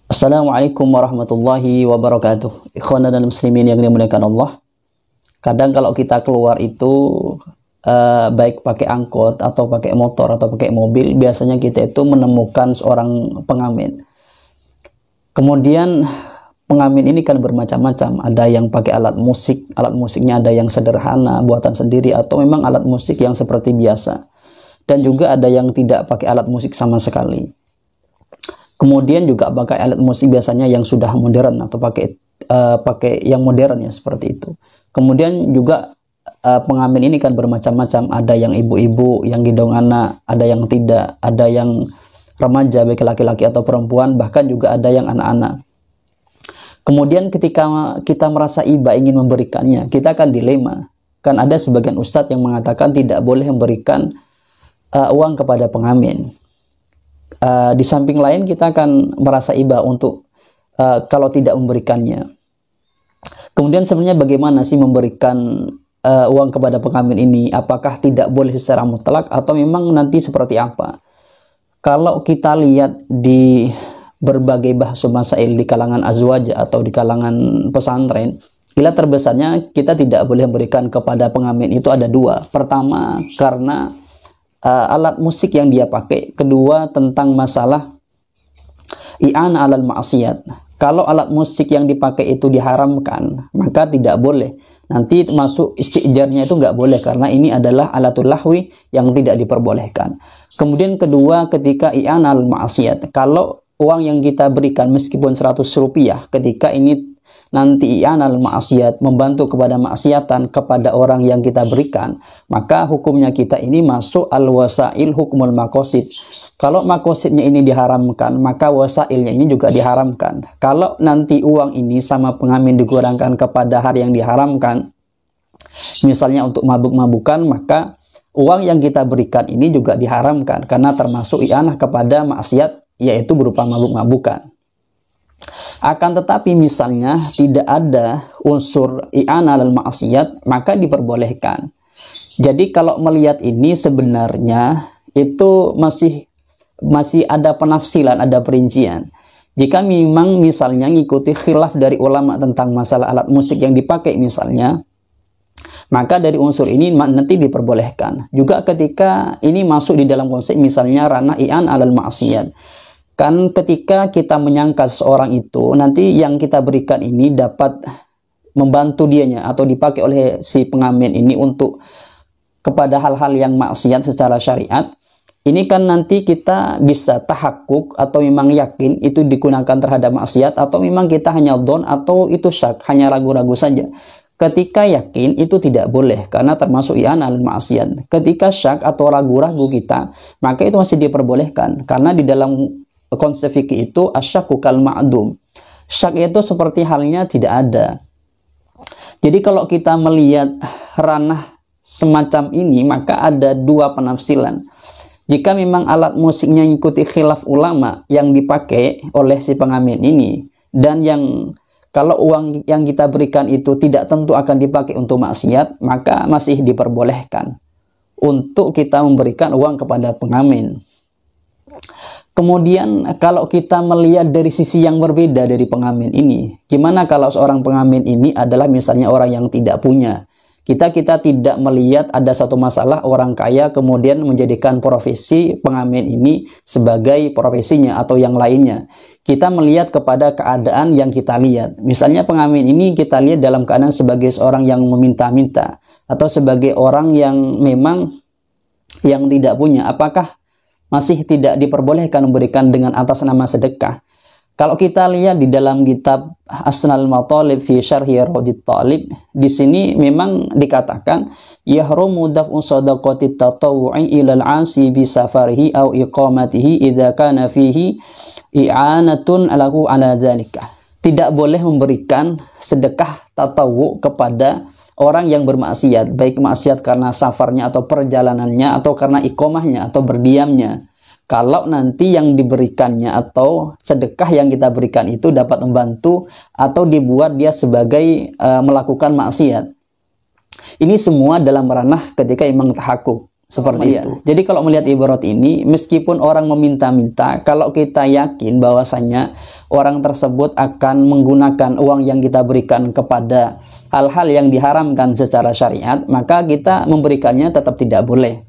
Assalamualaikum warahmatullahi wabarakatuh. Ikhwan dan muslimin yang dimuliakan Allah. Kadang kalau kita keluar itu baik pakai angkot atau pakai motor atau pakai mobil, biasanya kita itu menemukan seorang pengamen. Kemudian pengamen ini kan bermacam-macam. Ada yang pakai alat musik, alat musiknya ada yang sederhana, buatan sendiri, atau memang alat musik yang seperti biasa. Dan juga ada yang tidak pakai alat musik sama sekali. Kemudian juga pakai alat musik biasanya yang sudah modern atau pakai yang modern ya, seperti itu. Kemudian juga pengamen ini kan bermacam-macam. Ada yang ibu-ibu yang gendong anak, ada yang tidak, ada yang remaja baik laki-laki atau perempuan, bahkan juga ada yang anak-anak. Kemudian ketika kita merasa iba ingin memberikannya, kita akan dilema. Kan ada sebagian ustadz yang mengatakan tidak boleh memberikan uang kepada pengamen. Di samping lain kita akan merasa iba untuk kalau tidak memberikannya. Kemudian sebenarnya bagaimana sih memberikan uang kepada pengamen ini? Apakah tidak boleh secara mutlak atau memang nanti seperti apa? Kalau kita lihat di berbagai bahasa masail di kalangan azwaj atau di kalangan pesantren, ilah terbesarnya kita tidak boleh memberikan kepada pengamen itu ada dua. Pertama, karena alat musik yang dia pakai. Kedua, tentang masalah i'anah alal ma'siyat. Kalau alat musik yang dipakai itu diharamkan, maka tidak boleh. Nanti masuk istijarnya itu nggak boleh, karena ini adalah alatul lahwi yang tidak diperbolehkan. Kemudian kedua, ketika i'anah alal ma'siyat, kalau uang yang kita berikan meskipun 100 rupiah, ketika ini nanti i'anal ma'asiyat, membantu kepada maksiatan kepada orang yang kita berikan, maka hukumnya kita ini masuk al-wasail hukmul makosid. Kalau makosidnya ini diharamkan, maka wasailnya ini juga diharamkan. Kalau nanti uang ini sama pengamen digunakan kepada hal yang diharamkan, misalnya untuk mabuk-mabukan, maka uang yang kita berikan ini juga diharamkan, karena termasuk i'anah kepada maksiat, yaitu berupa mabuk-mabukan. Akan tetapi misalnya tidak ada unsur i'anah al ma'siyat, maka diperbolehkan. Jadi kalau melihat ini sebenarnya itu masih ada penafsilan, ada perincian. Jika memang misalnya ngikuti khilaf dari ulama tentang masalah alat musik yang dipakai misalnya, maka dari unsur ini nanti diperbolehkan. Juga ketika ini masuk di dalam konsep misalnya ranah i'anah al ma'siyat. Kan ketika kita menyangka seorang itu, nanti yang kita berikan ini dapat membantu dianya atau dipakai oleh si pengamen ini untuk kepada hal-hal yang maksiat secara syariat, ini kan nanti kita bisa tahakkuk atau memang yakin itu digunakan terhadap maksiat, atau memang kita hanya dhon atau itu syak, hanya ragu-ragu saja. Ketika yakin itu tidak boleh, karena termasuk i'anah al ma'siyat. Ketika syak atau ragu-ragu kita, maka itu masih diperbolehkan, karena di dalam konsep fikih itu asyakku kal ma'dum. Syak itu seperti halnya tidak ada. Jadi kalau kita melihat ranah semacam ini, maka ada dua penafsiran. Jika memang alat musiknya mengikuti khilaf ulama yang dipakai oleh si pengamen ini, dan yang kalau uang yang kita berikan itu tidak tentu akan dipakai untuk maksiat, maka masih diperbolehkan untuk kita memberikan uang kepada pengamen. Kemudian kalau kita melihat dari sisi yang berbeda dari pengamen ini, gimana kalau seorang pengamen ini adalah misalnya orang yang tidak punya? Kita tidak melihat ada satu masalah orang kaya kemudian menjadikan profesi pengamen ini sebagai profesinya atau yang lainnya. Kita melihat kepada keadaan yang kita lihat. Misalnya pengamen ini kita lihat dalam keadaan sebagai seorang yang meminta-minta, atau sebagai orang yang memang yang tidak punya. Apakah masih tidak diperbolehkan memberikan dengan atas nama sedekah? Kalau kita lihat di dalam kitab Asnal Matalib fi Syarhi Raudhit Talib, di sini memang dikatakan yahrumu daf'u shadaqati tatawwu'i ila al-'asi bi safarihi aw iqamatihi idza kana fihi i'anatun lahu 'ala dzalika. Tidak boleh memberikan sedekah tatawwu kepada orang yang bermaksiat, baik maksiat karena safarnya atau perjalanannya, atau karena iqomahnya atau berdiamnya. Kalau nanti yang diberikannya atau sedekah yang kita berikan itu dapat membantu atau dibuat dia sebagai melakukan maksiat. Ini semua dalam ranah ketika imam tahakkuk. seperti itu. Jadi kalau melihat ibarat ini, meskipun orang meminta-minta, kalau kita yakin bahwasanya orang tersebut akan menggunakan uang yang kita berikan kepada hal-hal yang diharamkan secara syariat, maka kita memberikannya tetap tidak boleh.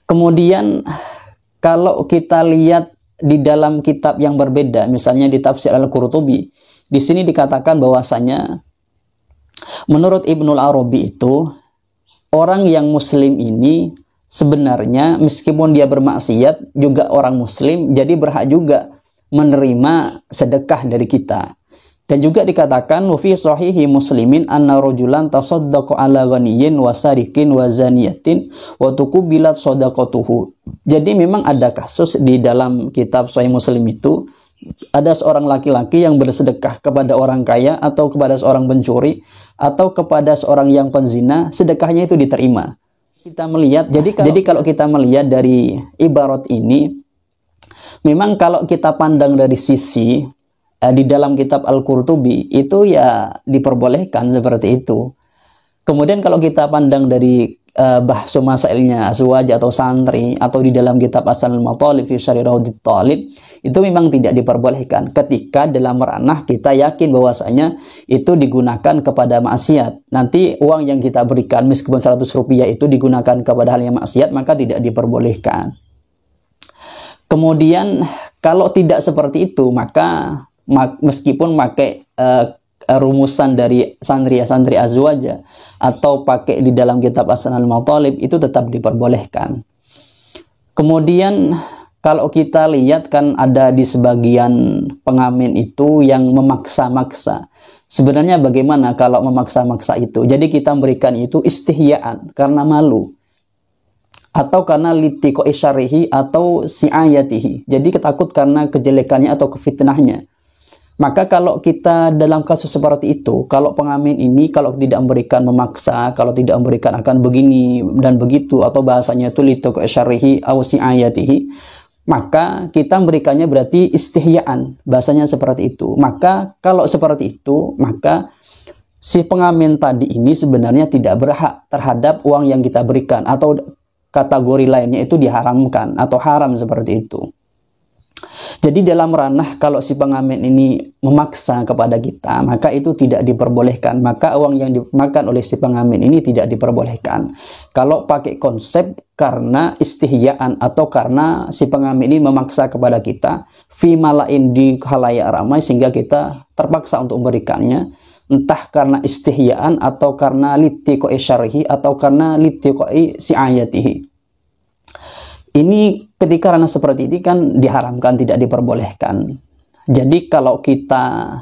Kemudian kalau kita lihat di dalam kitab yang berbeda, misalnya di tafsir Al-Qurtubi, di sini dikatakan bahwasanya menurut Ibnul Arabi itu, orang yang muslim ini sebenarnya meskipun dia bermaksiat juga orang muslim, jadi berhak juga menerima sedekah dari kita. Dan juga dikatakan fi sahihi muslimin anna rajulan tasaddaqa ala ghaniyyin wa sariqin wa zaniyatin wa tuqbilat shadaqatuhu. Jadi memang ada kasus di dalam kitab Sahih Muslim itu, ada seorang laki-laki yang bersedekah kepada orang kaya atau kepada seorang pencuri atau kepada seorang yang penzina, sedekahnya itu diterima. Kita melihat, jadi kalau kita melihat dari ibarat ini, memang kalau kita pandang dari sisi di dalam kitab Al-Qurtubi itu ya diperbolehkan seperti itu. Kemudian kalau kita pandang dari bahsu masailnya azwaj atau santri, atau di dalam kitab Asal Matalib fi Syarih Raudhit Thalib, itu memang tidak diperbolehkan ketika dalam ranah kita yakin bahwasanya itu digunakan kepada maksiat. Nanti uang yang kita berikan meskipun 100 rupiah itu digunakan kepada hal yang maksiat, maka tidak diperbolehkan. Kemudian kalau tidak seperti itu, maka meskipun pakai rumusan dari santri azwaja atau pakai di dalam kitab Asnal Matalib, itu tetap diperbolehkan. Kemudian kalau kita lihat kan ada di sebagian pengamen itu yang memaksa-maksa. Sebenarnya bagaimana kalau memaksa-maksa itu? Jadi kita memberikan itu istihyaan karena malu, atau karena litiqo isyarihi atau si'ayatihi. Jadi ketakut karena kejelekannya atau kefitnahnya. Maka kalau kita dalam kasus seperti itu, kalau pengamen ini kalau tidak memberikan memaksa, kalau tidak memberikan akan begini dan begitu, atau bahasanya itu litiqo isyarihi atau si'ayatihi, maka kita memberikannya berarti istihyaan, bahasanya seperti itu. Maka kalau seperti itu, maka si pengamen tadi ini sebenarnya tidak berhak terhadap uang yang kita berikan, atau kategori lainnya itu diharamkan atau haram seperti itu. Jadi dalam ranah kalau si pengamen ini memaksa kepada kita, maka itu tidak diperbolehkan. Maka uang yang dimakan oleh si pengamen ini tidak diperbolehkan. Kalau pakai konsep karena istihyaan atau karena si pengamen ini memaksa kepada kita, fi malain di khalayak ramai, sehingga kita terpaksa untuk memberikannya, entah karena istihyaan atau karena litiqoi syarhi atau karena litiqoi si'ayatihi. Ini ketika ranah seperti ini kan diharamkan, tidak diperbolehkan. Jadi kalau kita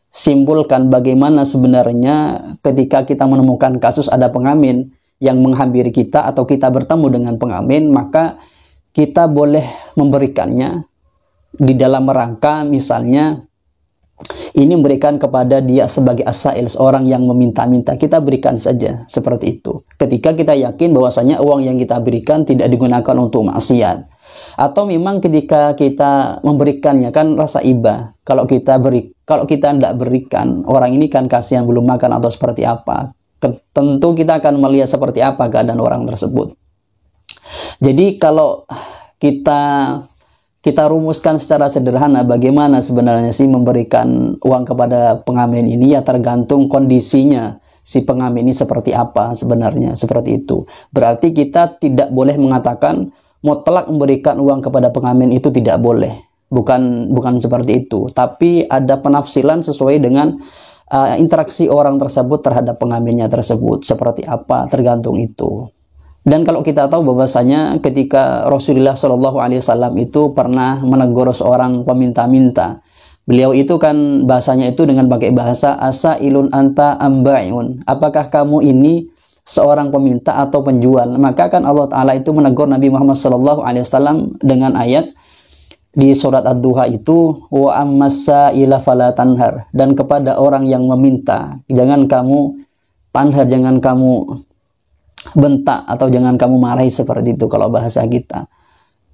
simpulkan bagaimana sebenarnya ketika kita menemukan kasus ada pengamen yang menghampiri kita atau kita bertemu dengan pengamen, maka kita boleh memberikannya di dalam rangka misalnya ini memberikan kepada dia sebagai as-sa'il, seorang yang meminta-minta, kita berikan saja seperti itu. Ketika kita yakin bahwasanya uang yang kita berikan tidak digunakan untuk maksiat. Atau memang ketika kita memberikannya kan rasa iba. Kalau kita tidak berikan, orang ini kan kasihan belum makan atau seperti apa. Tentu kita akan melihat seperti apa keadaan orang tersebut. Jadi kalau kita rumuskan secara sederhana bagaimana sebenarnya sih memberikan uang kepada pengamen ini, ya tergantung kondisinya si pengamen ini seperti apa sebenarnya, seperti itu. Berarti kita tidak boleh mengatakan mutlak memberikan uang kepada pengamen itu tidak boleh. Bukan seperti itu, tapi ada penafsiran sesuai dengan interaksi orang tersebut terhadap pengamennya tersebut seperti apa, tergantung itu. Dan kalau kita tahu bahwasanya ketika Rasulullah Shallallahu Alaihi Wasallam itu pernah menegur seorang peminta-minta, beliau itu kan bahasanya itu dengan pakai bahasa asa ilun anta ambaiun. Apakah kamu ini seorang peminta atau penjual? Maka kan Allah Taala itu menegur Nabi Muhammad Shallallahu Alaihi Wasallam dengan ayat di surat Ad-Duha itu, wa ammasa ila fala tanhar, dan kepada orang yang meminta jangan kamu tanhar, jangan kamu bentak atau jangan kamu marahi, seperti itu kalau bahasa kita.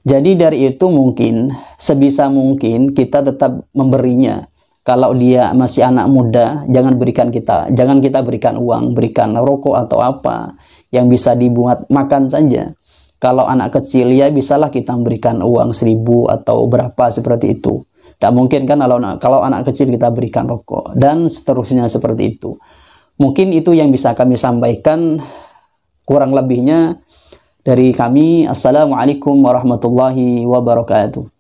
Jadi dari itu mungkin sebisa mungkin kita tetap memberinya. Kalau dia masih anak muda, jangan kita berikan uang, berikan rokok atau apa yang bisa dibuat makan saja. Kalau anak kecil ya bisalah kita berikan uang 1.000 atau berapa seperti itu. Tidak mungkin kan kalau anak kecil kita berikan rokok dan seterusnya seperti itu. Mungkin itu yang bisa kami sampaikan, kurang lebihnya dari kami. Assalamualaikum warahmatullahi wabarakatuh.